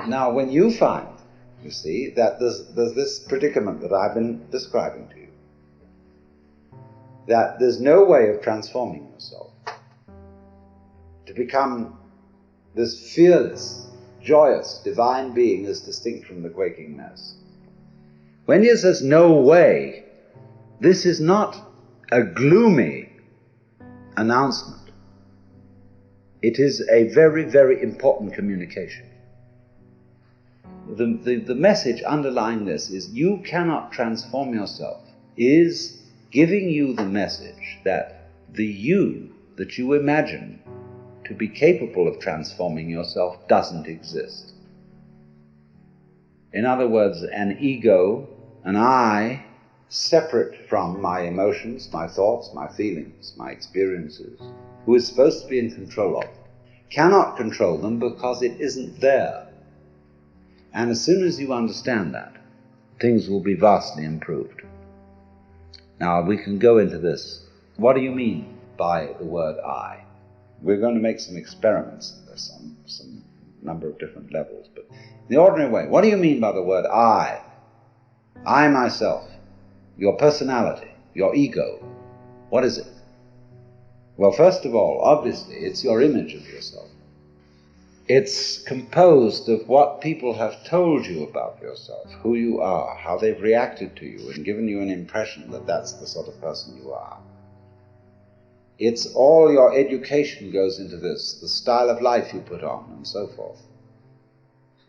Now, when you find, you see, that there's this predicament that I've been describing to you, that there's no way of transforming yourself to become this fearless, joyous, divine being as distinct from the quaking mess. When he says no way, this is not a gloomy announcement. It is a very, very important communication. The message underlying this is you cannot transform yourself, is giving you the message that the you that you imagine to be capable of transforming yourself doesn't exist. In other words, an ego, an I, separate from my emotions, my thoughts, my feelings, my experiences, who is supposed to be in control of them, cannot control them because it isn't there. And as soon as you understand that, things will be vastly improved. Now, we can go into this. What do you mean by the word I? We're going to make some experiments. There's some number of different levels. But in the ordinary way, what do you mean by the word I? I myself, your personality, your ego. What is it? Well, first of all, obviously, it's your image of yourself. It's composed of what people have told you about yourself, who you are, how they've reacted to you and given you an impression that that's the sort of person you are. It's all your education goes into this, the style of life you put on and so forth.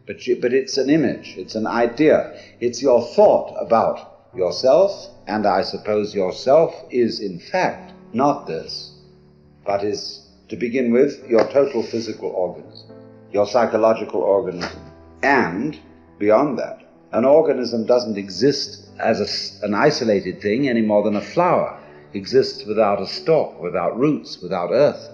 But it's an image, it's an idea, it's your thought about yourself, and I suppose yourself is in fact not this, but is, to begin with, your total physical organism, your psychological organism. And, beyond that, an organism doesn't exist as an isolated thing any more than a flower exists without a stalk, without roots, without earth.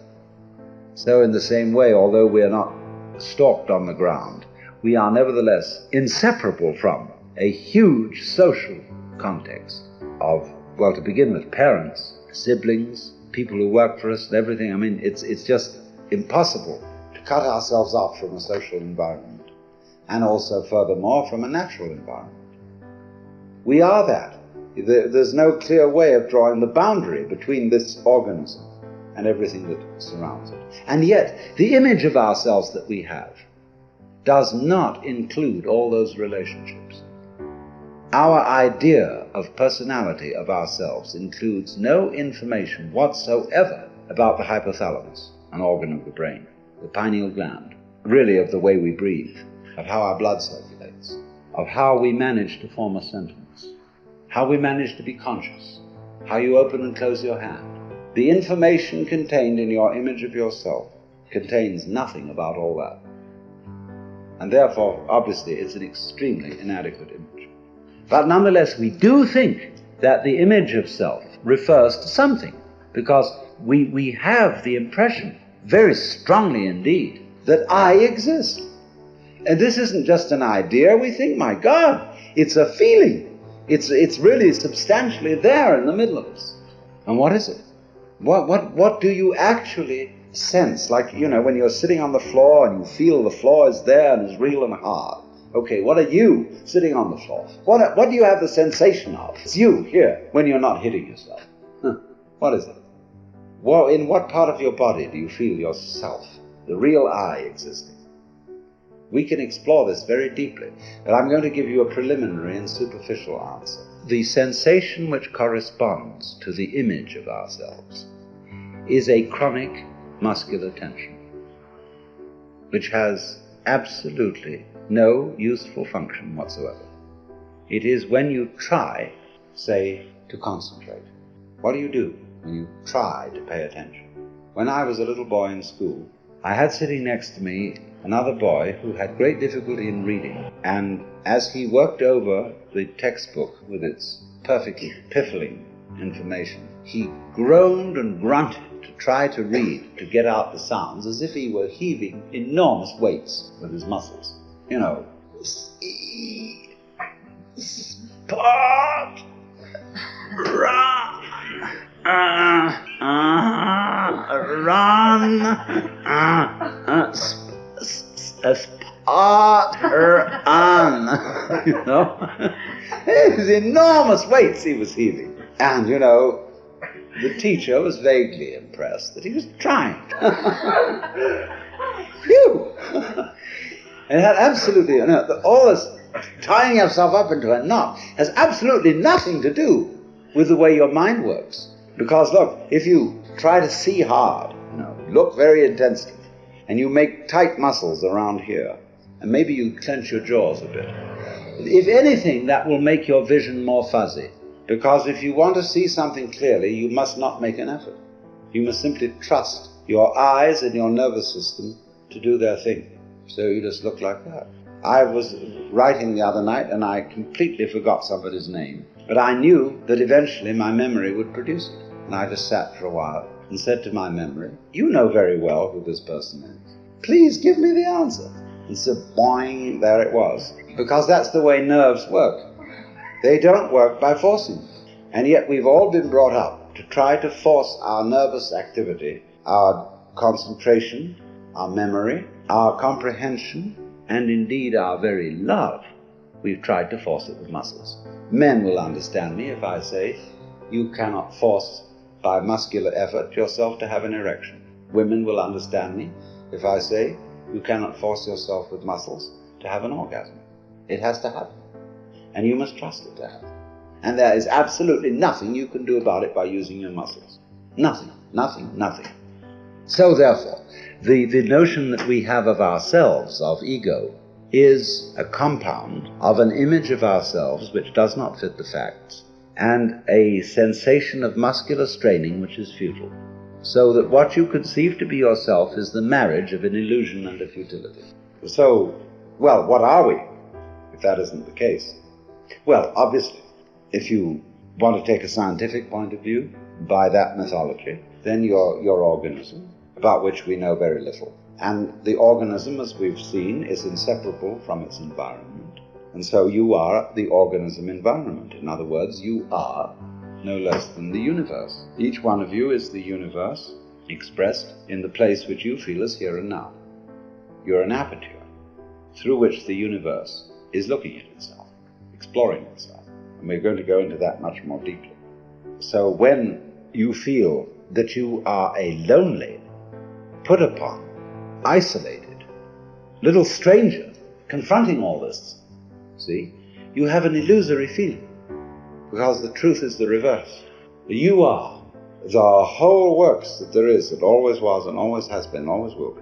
So in the same way, although we are not stalked on the ground, we are nevertheless inseparable from a huge social context of, well, to begin with, parents, siblings, people who work for us and everything. I mean, it's just impossible to cut ourselves off from a social environment, and also, furthermore, from a natural environment. We are that. There's no clear way of drawing the boundary between this organism and everything that surrounds it. And yet, the image of ourselves that we have does not include all those relationships. Our idea of personality of ourselves includes no information whatsoever about the hypothalamus, an organ of the brain, the pineal gland, really of the way we breathe, of how our blood circulates, of how we manage to form a sentence, how we manage to be conscious, how you open and close your hand. The information contained in your image of yourself contains nothing about all that. And therefore, obviously, it's an extremely inadequate image. But nonetheless, we do think that the image of self refers to something, because we have the impression, very strongly indeed, that I exist. And this isn't just an idea. We think, my God, it's a feeling. It's really substantially there in the middle of us. And what is it? What do you actually sense? Like, you know, when you're sitting on the floor and you feel the floor is there and is real and hard. Okay, what are you sitting on the floor? What do you have the sensation of? It's you here when you're not hitting yourself. What is it? Well, in what part of your body do you feel yourself, the real I, existing? We can explore this very deeply, but I'm going to give you a preliminary and superficial answer. The sensation which corresponds to the image of ourselves is a chronic muscular tension, which has absolutely no useful function whatsoever. It is when you try, say, to concentrate. What do you do when you try to pay attention? When I was a little boy in school, I had sitting next to me another boy who had great difficulty in reading, and as he worked over the textbook with its perfectly piffling information, he groaned and grunted to try to read, to get out the sounds, as if he were heaving enormous weights with his muscles. You know, spot, run, run, spot, on, you know. It was enormous weights he was heaving. And, you know, the teacher was vaguely impressed that he was trying. Phew! And it had absolutely, you know, all this tying yourself up into a knot has absolutely nothing to do with the way your mind works. Because, look, if you try to see hard, you know, look very intensely, and you make tight muscles around here, and maybe you clench your jaws a bit, if anything, that will make your vision more fuzzy. Because if you want to see something clearly, you must not make an effort. You must simply trust your eyes and your nervous system to do their thing. So you just look like that. I was writing the other night, and I completely forgot somebody's name. But I knew that eventually my memory would produce it. And I just sat for a while and said to my memory, you know very well who this person is. Please give me the answer. And so, boing, there it was. Because that's the way nerves work. They don't work by forcing. And yet we've all been brought up to try to force our nervous activity, our concentration, our memory, our comprehension, and indeed our very love. We've tried to force it with muscles. Men will understand me if I say, you cannot force by muscular effort yourself to have an erection. Women will understand me if I say, you cannot force yourself with muscles to have an orgasm. It has to happen. And you must trust it to happen. And there is absolutely nothing you can do about it by using your muscles. Nothing, nothing, nothing. So therefore, the notion that we have of ourselves, of ego, is a compound of an image of ourselves which does not fit the facts, and a sensation of muscular straining which is futile. So that what you conceive to be yourself is the marriage of an illusion and a futility. So, well, what are we, if that isn't the case? Well, obviously, if you want to take a scientific point of view, by that mythology, then your organism, about which we know very little. And the organism, as we've seen, is inseparable from its environment. And so you are the organism environment. In other words, you are no less than the universe. Each one of you is the universe expressed in the place which you feel is here and now. You're an aperture through which the universe is looking at itself, exploring itself. And we're going to go into that much more deeply. So when you feel that you are a lonely, put upon, isolated, little stranger confronting all this, see, you have an illusory feeling, because the truth is the reverse. You are the whole works that there is, that always was and always has been, always will be.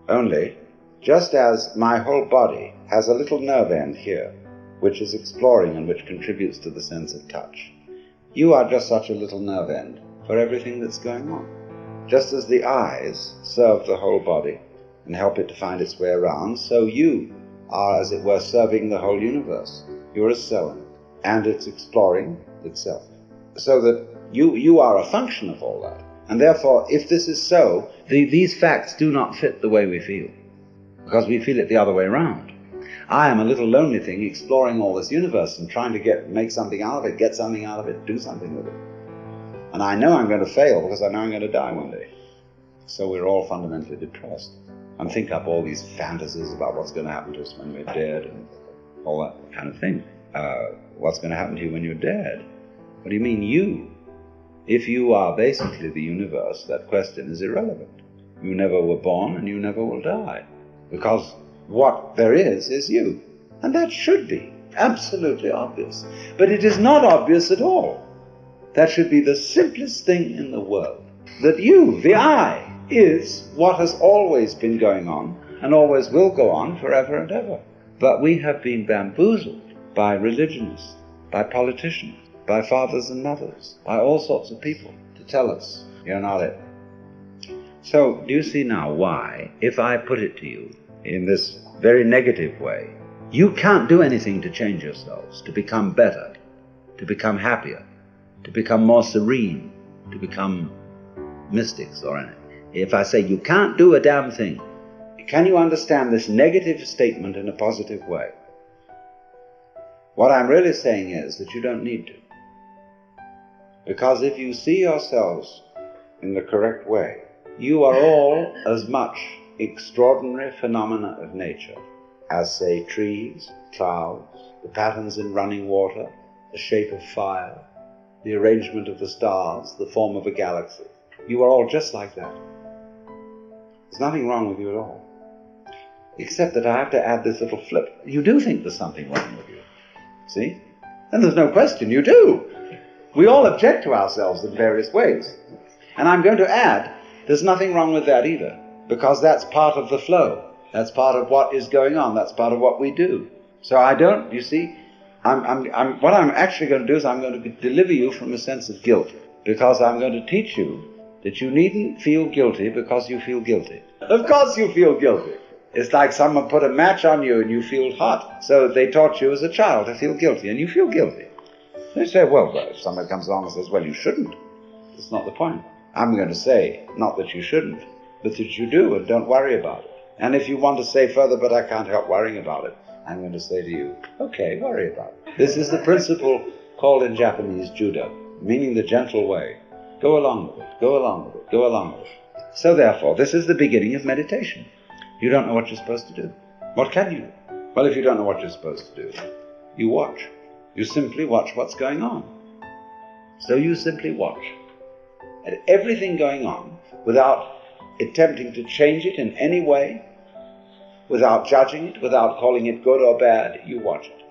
Only, just as my whole body has a little nerve end here, which is exploring and which contributes to the sense of touch, you are just such a little nerve end for everything that's going on. Just as the eyes serve the whole body and help it to find its way around, so you are, as it were, serving the whole universe. You're a cell in it, and it's exploring itself. So that you are a function of all that. And therefore, if this is so, these facts do not fit the way we feel, because we feel it the other way around. I am a little lonely thing exploring all this universe and trying to make something out of it, get something out of it, do something with it. And I know I'm going to fail because I know I'm going to die one day. So we're all fundamentally depressed and think up all these fantasies about what's going to happen to us when we're dead and all that kind of thing. What's going to happen to you when you're dead? What do you mean you? If you are basically the universe, that question is irrelevant. You never were born and you never will die. Because what there is you. And that should be absolutely obvious. But it is not obvious at all. That should be the simplest thing in the world. That you, the I, is what has always been going on and always will go on forever and ever. But we have been bamboozled by religionists, by politicians, by fathers and mothers, by all sorts of people to tell us you're not it. So do you see now why, if I put it to you in this very negative way, you can't do anything to change yourselves, to become better, to become happier, to become more serene, to become mystics or anything. If I say you can't do a damn thing, can you understand this negative statement in a positive way? What I'm really saying is that you don't need to. Because if you see yourselves in the correct way, you are all as much extraordinary phenomena of nature as, say, trees, clouds, the patterns in running water, the shape of fire, the arrangement of the stars, the form of a galaxy. You are all just like that. There's nothing wrong with you at all. Except that I have to add this little flip. You do think there's something wrong with you. See? And there's no question, you do. We all object to ourselves in various ways. And I'm going to add, there's nothing wrong with that either, because that's part of the flow. That's part of what is going on. That's part of what we do. So I don't, you see, what I'm actually going to do is I'm going to deliver you from a sense of guilt, because I'm going to teach you that you needn't feel guilty because you feel guilty. Of course you feel guilty. It's like someone put a match on you and you feel hot. So they taught you as a child to feel guilty, and you feel guilty. They say, well, if somebody comes along and says, well, you shouldn't. That's not the point. I'm going to say, not that you shouldn't, but that you do, and don't worry about it. And if you want to say further, but I can't help worrying about it, I'm going to say to you, okay, worry about it. This is the principle called in Japanese judo, meaning the gentle way. Go along with it, go along with it, go along with it. So therefore, this is the beginning of meditation. You don't know what you're supposed to do. What can you do? Well, if you don't know what you're supposed to do, you watch. You simply watch what's going on. So you simply watch at everything going on without attempting to change it in any way, without judging it, without calling it good or bad. You watch it.